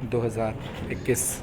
2021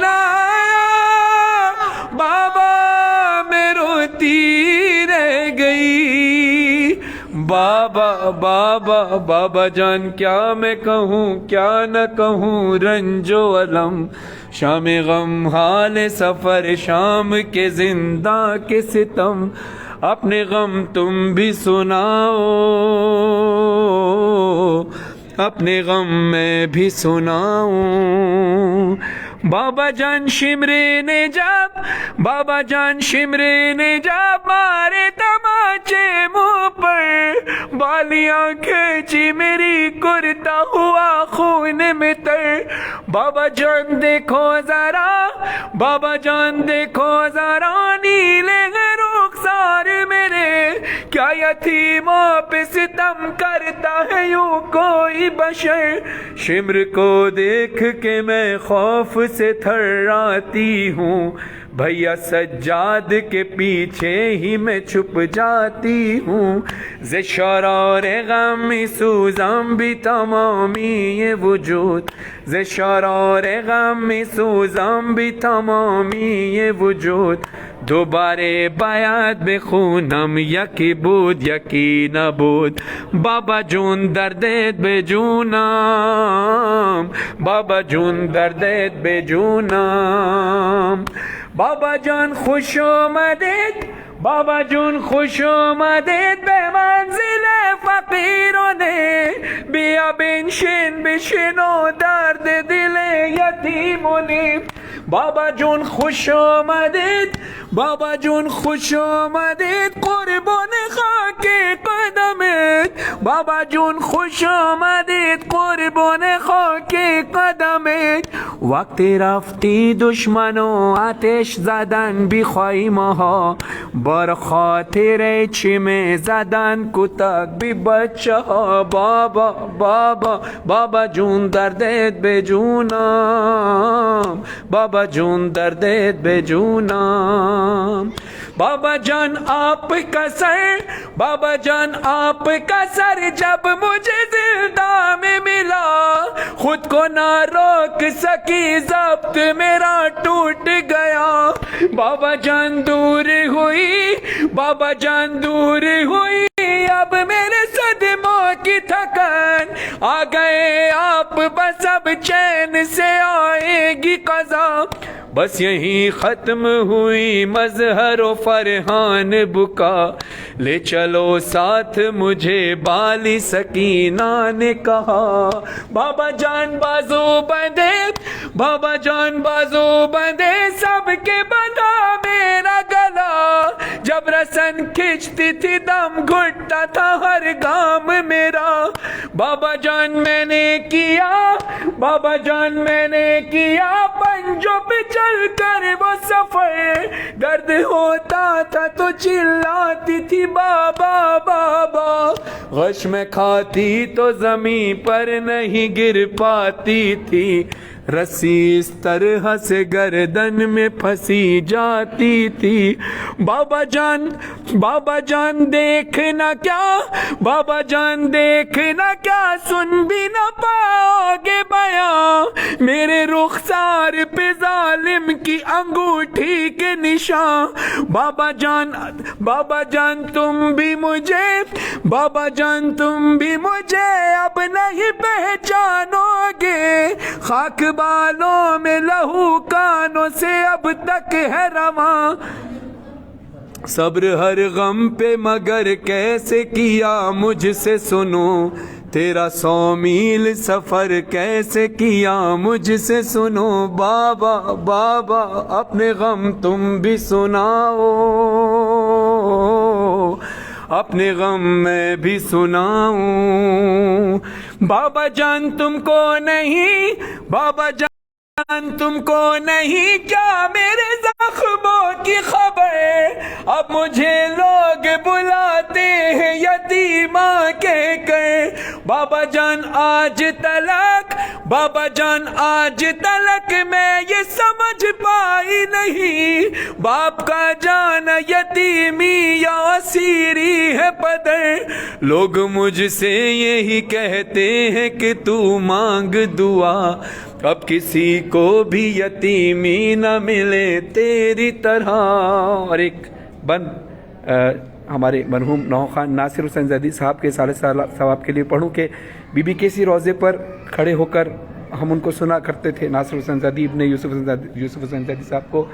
نہ آیا بابا میں روتی رہ گئی. بابا بابا بابا جان کیا میں کہوں کیا نہ کہوں رنج و الم شام غم حال سفر شام کے زندہ کے ستم اپنے غم تم بھی سناؤ اپنے غم میں بھی سناؤں. بابا جان شمرے نے جب بابا جان شمرے نے جب مارے تماچے منہ پر بالیاں کھینچی میری کرتا ہوا خون میں تر. بابا جان دیکھو ذرا بابا جان دیکھو ذرا نیلے رخسار میرے کیا یتیموں پہ ستم کرتا ہے یوں کوئی بشر. شمر کو دیکھ کے میں خوف سے تھراتی ہوں بھیا سجاد کے پیچھے ہی میں چھپ جاتی ہوں. ز شرار غم سوزم بھی تمامی یہ وجود ز شرار غم سوزم بھی تمامی یہ وجود دوبارے بیعت بے خونم یکی بود یکی نبود. بابا جون دردت بے جونم بابا جون دردت بے جونم. بابا جان خوش آمدید بابا جون خوش آمدید به منزل فقیروں نے بیا بنشین بشنو درد دل یتیموں نے. بابا جون خوش آمدید بابا جون خوش آمدید قربان خاک قدمت بابا جون خوش آمدید قربان خاک قدمت. وقت رفتی دشمنو آتش زدن بی خیمه ها بر خاطر چیمه زدن کتک بی بچه ها. بابا بابا بابا جون دردت به جونم بابا جون دردت به جونم. بابا جان آپ کا سر بابا جان آپ کا سر جب مجھے زندہ میں ملا خود کو نہ روک سکی ضبط میرا ٹوٹ گیا. بابا جان دور ہوئی بابا جان دور ہوئی اب میرے صدموں کی تھکن آ گئے آپ بس اب چین سے آئے گی قضا. بس یہیں ختم ہوئی مظہر و فرحان بکا لے چلو ساتھ مجھے بالی سکینہ نے کہا. بابا جان بازو بندے بابا جان بازو بندے سب کے بندہ میرا گلا جب رسن کھینچتی تھی دم گھٹتا تھا ہر گام میرا. بابا جان میں نے کیا بابا جان میں نے کیا پنجوں پہ چل کر وہ سفر درد ہوتا تھا تو چلاتی تھی بابا بابا. غش میں کھاتی تو زمین پر نہیں گر پاتی تھی رسی اس طرح سے گردن میں پھنسی جاتی تھی. بابا جان دیکھنا کیا بابا جان دیکھنا کیا سن بھی نہ پاؤ گے بیان میرے رخسار پہ ظالم کی انگوٹھی کے نشان. بابا جان تم بھی مجھے بابا جان تم بھی مجھے اب نہیں پہچانو گے خاک بالوں میں لہو کانوں سے اب تک ہے رواں. صبر ہر غم پہ مگر کیسے کیا مجھ سے سنو تیرا 100 میل سفر کیسے کیا مجھ سے سنو. بابا بابا اپنے غم تم بھی سناؤ اپنے غم میں بھی سناؤں. بابا جان تم کو نہیں بابا جان تم کو نہیں کیا میرے زخموں کی خبر اب مجھے لوگ بلاتے ہیں یتیماں کہہ کر. بابا جان آج تلک بابا جان آج تلک میں یہ سمجھ پائی نہیں، باپ کا جان یتیمی یا اسیری ہے پدر، لوگ مجھ سے یہی کہتے ہیں کہ تو مانگ دعا، اب کسی کو بھی یتیمی نہ ملے تیری طرح۔ اور ایک بند ہمارے مرحوم نوح خان ناصر حسین زیدی صاحب کے سال ثواب کے لیے پڑھوں کہ بی بی کیسی روضے پر کھڑے ہو کر ہم ان کو سنا کرتے تھے، ناصر حسین زیدی ابن یوسف حسین زیدی صاحب کو،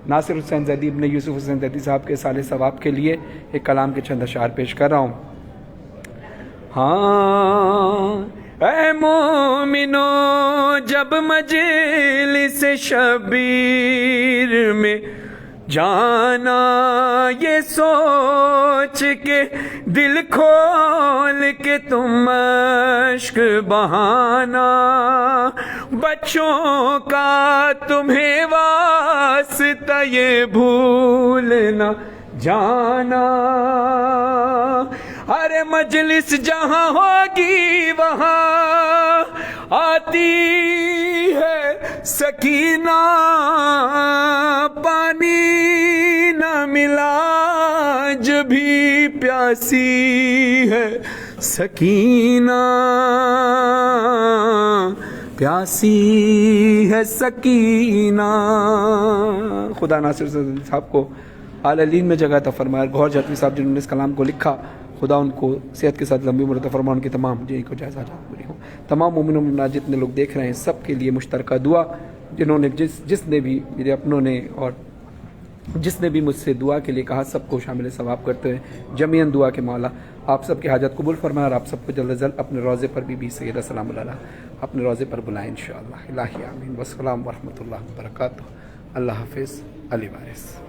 ناصر حسین زیدی ابن یوسف حسین زیدی صاحب کے سال ثواب کے لیے ایک کلام کے چند اشعار پیش کر رہا ہوں۔ ہاں اے مومنو جب مجلس شبیر میں جانا، یہ سوچ کے دل کھول کے تم اشک بہانا، بچوں کا تمہیں واسطہ یہ بھولنا جانا، ارے مجلس جہاں ہوگی وہاں آتی ہے سکینہ، پانی نہ ملا جبھی پیاسی ہے سکینہ، پیاسی ہے سکینہ۔ خدا ناصر صاحب کو اعلی علین میں جگہ عطا فرمائے۔ گوہر جھلوی صاحب جنہوں نے اس کلام کو لکھا، خدا ان کو صحت کے ساتھ لمبی عمر عطا فرمائے، ان کی تمام جن کو جائز حاجات پوری ہوں۔ تمام مومنوں مومنات جتنے لوگ دیکھ رہے ہیں سب کے لیے مشترکہ دعا، جنہوں نے جس نے بھی میرے اپنوں نے اور جس نے بھی مجھ سے دعا کے لیے کہا، سب کو شامل ثواب کرتے ہیں جمیعاً دعا کے مولا آپ سب کی حاجت قبول فرمائے، اور آپ سب کو جلد از جلد اپنے روضے پر بی سیدہ سلام علیہ اپنے روضے پر بلائیں انشاءاللہ۔ الہی آمین۔ والسلام ورحمۃ اللہ وبرکاتہ۔ اللہ حافظ۔ علی وارث۔